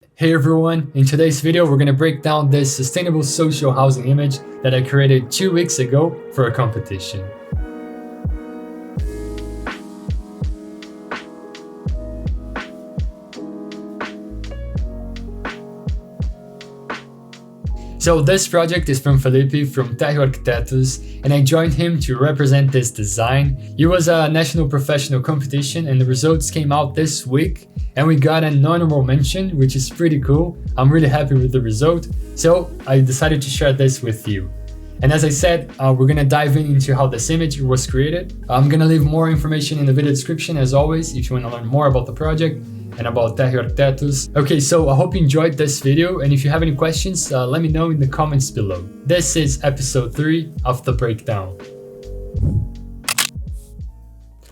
Hey everyone, in today's video we're going to break down this sustainable social housing image that I created 2 weeks ago for a competition. So this project is from Felipe from Terrio Arquitetos, and I joined him to represent this design. It was a national professional competition and the results came out this week, and we got an honorable mention, which is pretty cool. I'm really happy with the result, so I decided to share this with you. And as I said, we're gonna dive into how this image was created. I'm gonna leave more information in the video description as always if you wanna learn more about the project and about Terrio Arquitetos. Okay, so I hope you enjoyed this video, and if you have any questions, let me know in the comments below. This is episode 3 of the breakdown.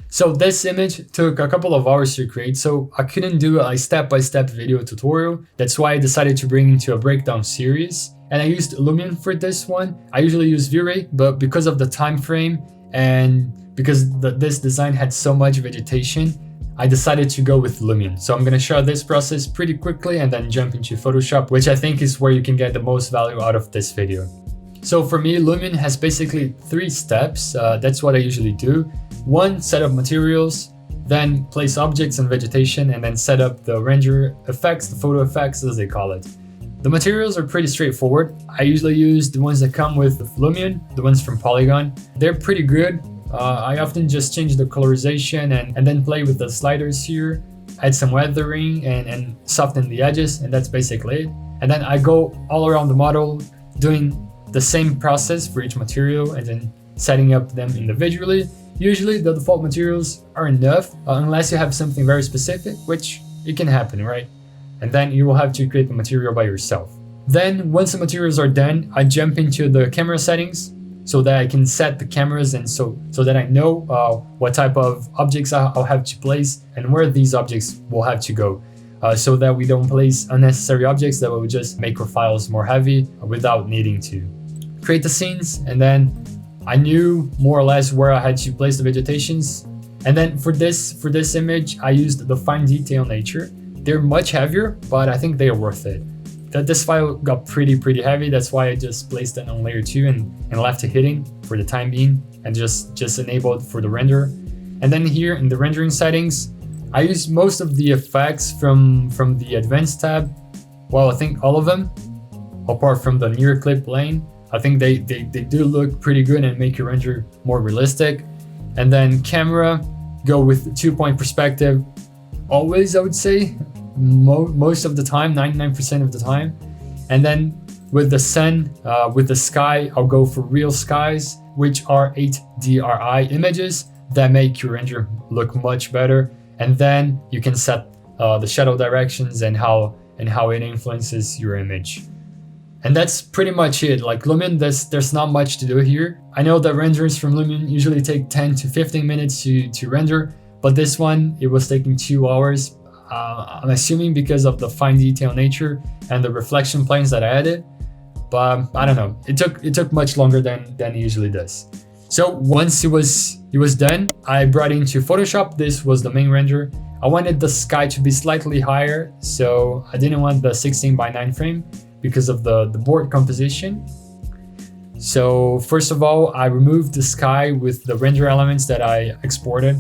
So this image took a couple of hours to create, so I couldn't do a step-by-step video tutorial. That's why I decided to bring into a breakdown series. And I used Lumion for this one. I usually use V-Ray, but because of the time frame and because this design had so much vegetation, I decided to go with Lumion. So I'm gonna share this process pretty quickly and then jump into Photoshop, which I think is where you can get the most value out of this video. So for me, Lumion has basically 3 steps. That's what I usually do. 1, set up materials, then place objects and vegetation, and then set up the render effects, the photo effects as they call it. The materials are pretty straightforward. I usually use the ones that come with Lumion, the ones from Polygon. They're pretty good. I often just change the colorization and then play with the sliders here, add some weathering and soften the edges, and that's basically it. And then I go all around the model doing the same process for each material and then setting up them individually. Usually the default materials are enough, unless you have something very specific, which it can happen, right? And then you will have to create the material by yourself. Then once the materials are done, I jump into the camera settings so that I can set the cameras and so that I know what type of objects I'll have to place and where these objects will have to go, so that we don't place unnecessary objects that will just make our files more heavy without needing to. Create the scenes, and then I knew more or less where I had to place the vegetations. And then for this image, I used the fine detail nature. They're much heavier, but I think they are worth it. This file got pretty heavy, that's why I just placed it on layer 2 and left it hidden for the time being and just enabled for the render. And then here in the rendering settings, I used most of the effects from the advanced tab. Well, I think all of them, apart from the near clip lane. I think they do look pretty good and make your render more realistic. And then camera, go with 2-point perspective. Always, I would say, most of the time, 99% of the time. And then with the sun, with the sky, I'll go for real skies, which are 8DRI images that make your render look much better. And then you can set the shadow directions and how it influences your image. And that's pretty much it. Like Lumion, there's not much to do here. I know that renderers from Lumion usually take 10 to 15 minutes to render, but this one, it was taking 2 hours. I'm assuming because of the fine detail nature and the reflection planes that I added, but I don't know. It took much longer than it usually does. So once it was done, I brought it into Photoshop. This was the main render. I wanted the sky to be slightly higher, so I didn't want the 16:9 frame because of the board composition. So first of all, I removed the sky with the render elements that I exported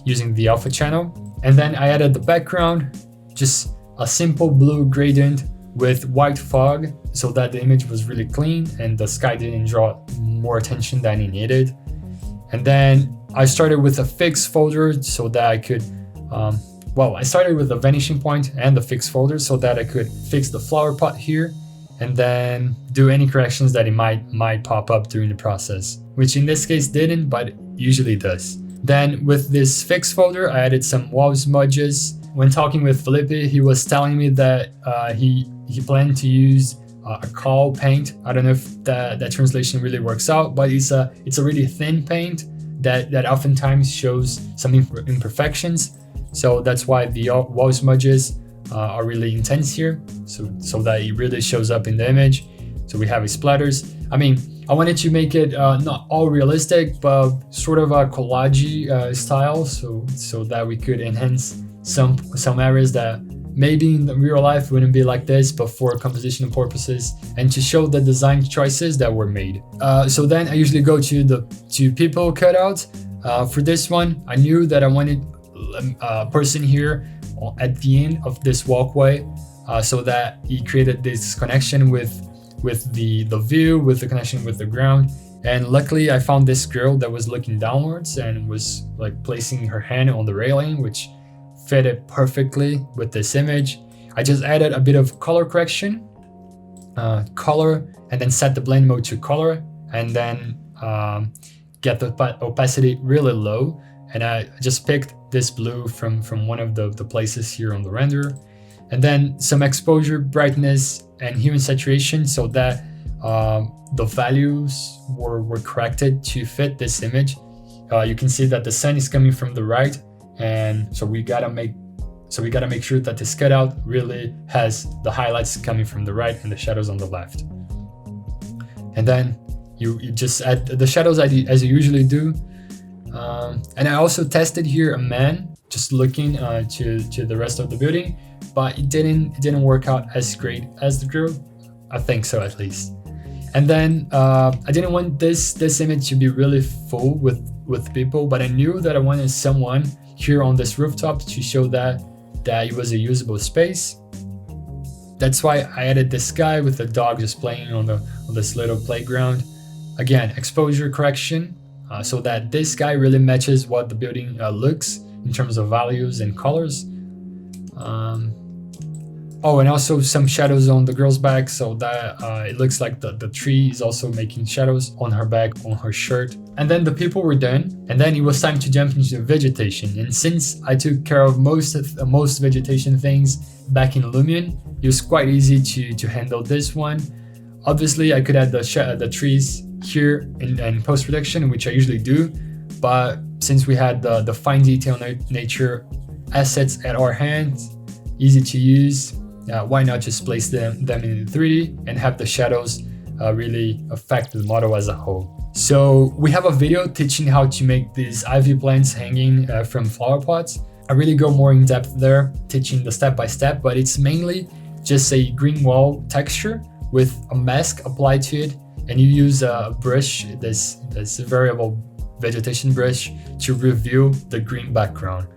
using the alpha channel. And then I added the background, just a simple blue gradient with white fog so that the image was really clean and the sky didn't draw more attention than it needed. And then I started with a fix folder so that I could, I started with the vanishing point and the fix folder so that I could fix the flower pot here and then do any corrections that it might pop up during the process, which in this case didn't, but it usually does. Then with this fix folder, I added some wall smudges. When talking with Felipe, he was telling me that he planned to use a cowl paint. I don't know if that translation really works out, but it's a really thin paint that oftentimes shows some imperfections. So that's why the wall smudges are really intense here, so that it really shows up in the image. So we have splatters. I mean, I wanted to make it not all realistic, but sort of a collage style, so that we could enhance some areas that maybe in the real life wouldn't be like this, but for compositional purposes and to show the design choices that were made. So then I usually go to people cutout. For this one, I knew that I wanted a person here at the end of this walkway, so that he created this connection with the view, with the connection with the ground. And luckily I found this girl that was looking downwards and was like placing her hand on the railing, which fitted perfectly with this image. I just added a bit of color correction, color, and then set the blend mode to color, and then get the opacity really low. And I just picked this blue from one of the places here on the render. And then some exposure, brightness, and hue and saturation, so that the values were corrected to fit this image. You can see that the sun is coming from the right, and so we gotta make sure that this cutout really has the highlights coming from the right and the shadows on the left. And then you just add the shadows as you usually do. And I also tested here a man just looking to the rest of the building, but it didn't work out as great as the girl. I think so, at least. And then I didn't want this image to be really full with people, but I knew that I wanted someone here on this rooftop to show that it was a usable space. That's why I added this guy with the dog just playing on this little playground. Again, exposure correction, so that this guy really matches what the building looks in terms of values and colors. Oh, and also some shadows on the girl's back, so that it looks like the tree is also making shadows on her back, on her shirt. And then the people were done, and then it was time to jump into the vegetation. And since I took care of most vegetation things back in Lumion, it was quite easy to handle this one. Obviously, I could add the trees here in post-production, which I usually do, but since we had the fine detail nature assets at our hands, easy to use, why not just place them in 3D and have the shadows really affect the model as a whole. So we have a video teaching how to make these ivy plants hanging from flower pots. I really go more in depth there, teaching the step-by-step, but it's mainly just a green wall texture with a mask applied to it, and you use a brush, this variable vegetation brush, to reveal the green background.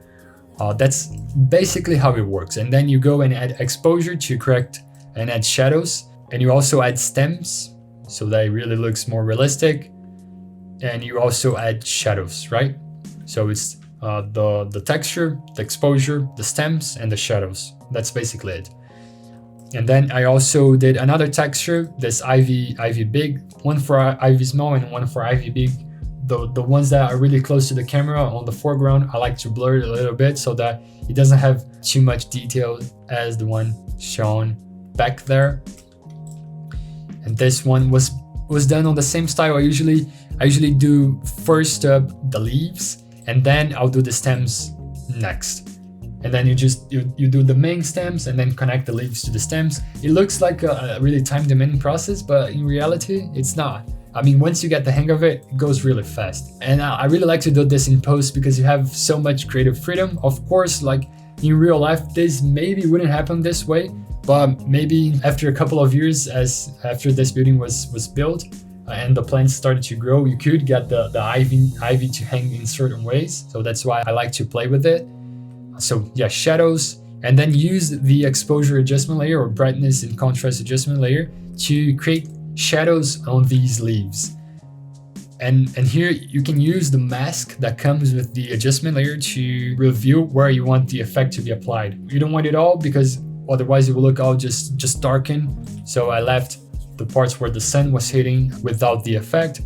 That's basically how it works. And then you go and add exposure to correct and add shadows, and you also add stems so that it really looks more realistic, and you also add shadows, right? So it's the texture, the exposure, the stems, and the shadows. That's basically it. And then I also did another texture, this ivy big, one for ivy small and one for ivy big. The ones that are really close to the camera on the foreground, I like to blur it a little bit so that it doesn't have too much detail as the one shown back there. And this one was done on the same style. I usually do first the leaves, and then I'll do the stems next. And then you do the main stems and then connect the leaves to the stems. It looks like a really time-demanding process, but in reality, it's not. I mean, once you get the hang of it, it goes really fast. And I really like to do this in post because you have so much creative freedom. Of course, like in real life, this maybe wouldn't happen this way, but maybe after a couple of years, after this building was built and the plants started to grow, you could get the ivy to hang in certain ways. So that's why I like to play with it. So yeah, shadows, and then use the exposure adjustment layer or brightness and contrast adjustment layer to create shadows on these leaves. And here you can use the mask that comes with the adjustment layer to reveal where you want the effect to be applied. You don't want it all because otherwise it will look all just darkened. So I left the parts where the sun was hitting without the effect.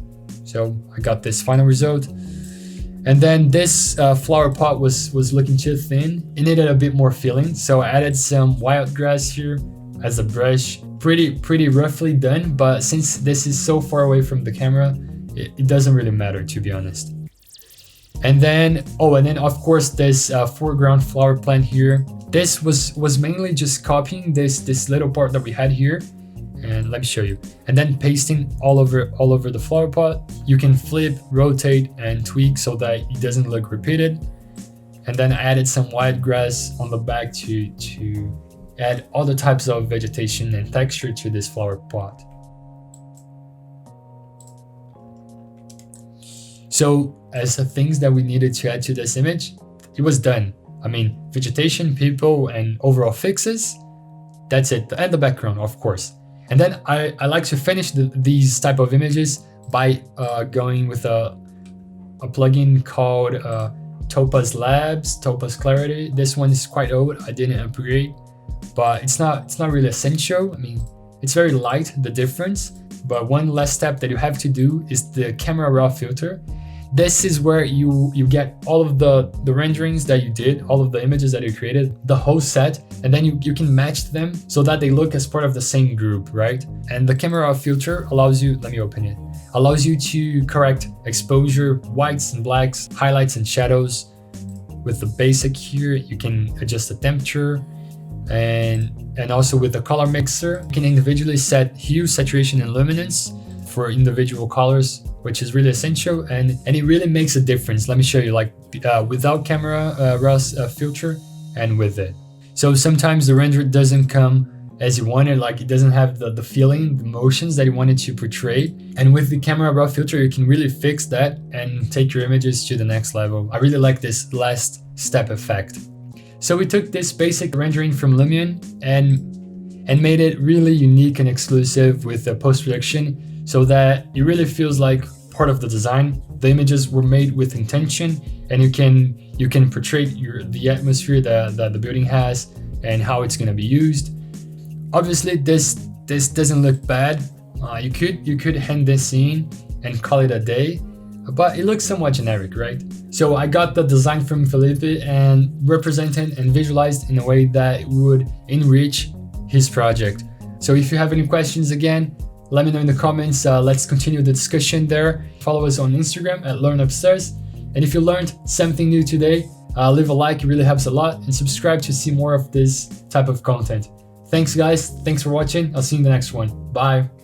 So I got this final result. And then this flower pot was looking too thin. It needed a bit more feeling, so I added some wild grass here as a brush. Pretty roughly done, but since this is so far away from the camera, it doesn't really matter, to be honest. And then of course this foreground flower plant here. This was mainly just copying this little part that we had here. And let me show you. And then pasting all over the flower pot. You can flip, rotate, and tweak so that it doesn't look repeated. And then I added some wild grass on the back to add other types of vegetation and texture to this flower pot. So as the things that we needed to add to this image, it was done. I mean, vegetation, people, and overall fixes, that's it. And the background, of course. And then I like to finish these type of images by going with a plugin called Topaz Labs, Topaz Clarity. This one is quite old, I didn't upgrade, but it's not really essential. I mean, it's very light, the difference, but one last step that you have to do is the camera raw filter. This is where you get all of the renderings that you did, all of the images that you created, the whole set, and then you can match them so that they look as part of the same group, right? And the camera raw filter allows you, let me open it, allows you to correct exposure, whites and blacks, highlights and shadows. With the basic here, you can adjust the temperature, and also with the color mixer, you can individually set hue, saturation, and luminance for individual colors, which is really essential, and it really makes a difference. Let me show you, like without camera raw filter and with it. So sometimes the render doesn't come as you wanted, like it doesn't have the feeling, the motions that you wanted to portray. And with the camera raw filter, you can really fix that and take your images to the next level. I really like this last step effect. So we took this basic rendering from Lumion and made it really unique and exclusive with the post-production, so that it really feels like part of the design. The images were made with intention, and you can portray the atmosphere that the building has and how it's going to be used. Obviously, this doesn't look bad. You could hand this in and call it a day, but it looks somewhat generic, right? So I got the design from Felipe and represented and visualized in a way that would enrich his project. So if you have any questions, again, let me know in the comments. Let's continue the discussion there. Follow us on Instagram at LearnUpstairs. And if you learned something new today, leave a like, it really helps a lot, and subscribe to see more of this type of content. Thanks guys, thanks for watching. I'll see you in the next one. Bye.